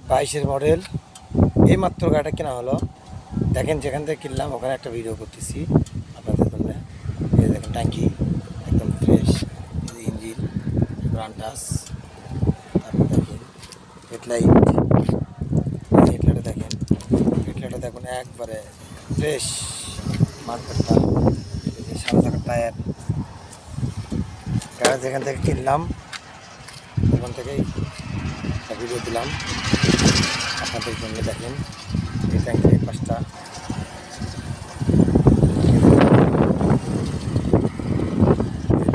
22-এর model. এইমাত্র গাড়িটা কেনা হলো। দেখেন যেখান থেকে কিনলাম ওখানে একটা ভিডিও করতেছি আপনাদের জন্য। এই দেখেন ট্যাঙ্কি একদম ফ্রেশ, ইঞ্জিন রান টাচ, তারপর দেখেন হেডলাইটে দেখেন, হেডলাইটে দেখুন একবারে ফ্রেশ মার্কেটটা। সামনে থাকা টায়ার, গাড়ি যেখান থেকে কিনলাম ওখান থেকেই একটা ভিডিও দিলাম আপনাদের জন্য। দেখেন এই ট্যাঙ্কির পাশটা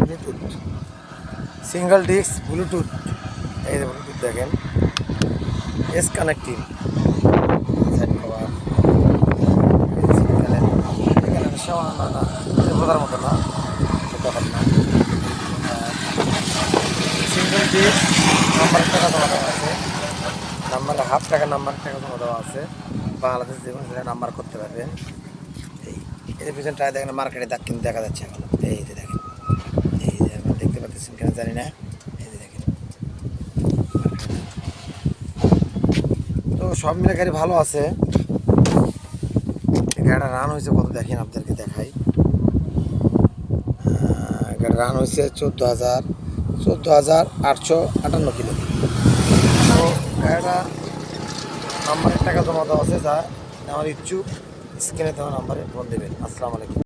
ব্লুটুথ, সিঙ্গেল ডিস্ক ব্লুটুথ। এই যে ব্লুটুথ দেখেন, এস কানেক্টিং, সাইড কভার, এখানে সামান্য না বোঝার মতো না, ব্যাপার না। সিঙ্গেল ডিস্ক নাম্বারের টাকা জমা দেওয়া আছে, নাম্বার ½ টাকা নাম্বারের টাকা জমা দেওয়া আছে। বাংলাদেশ যে কোনো জায়গায় নাম্বার করতে পারবেন। এই পিছনে টায়ার দেখেন, মার্কেটে দাগ কিন্তু দেখা যাচ্ছে এখন। এই যে দেখেন, এই যে এখন দেখতে পাচ্ছেন কিনা জানি না, এই যে দেখেন। তো সব মিলে গাড়ি ভালো আছে। গাড়িটা রান হয়েছে কত দেখেন, আপনাদেরকে দেখাই। গাড়ি রান হয়েছে 14,858 কিলো। তো গাড়িটা নাম্বারের টাকা জমা দেওয়া আছে, যা নেওয়ার ইচ্ছুক স্ক্রিনে দেওয়া নাম্বারে ফোন দেবেন। আসসালামু আলাইকুম।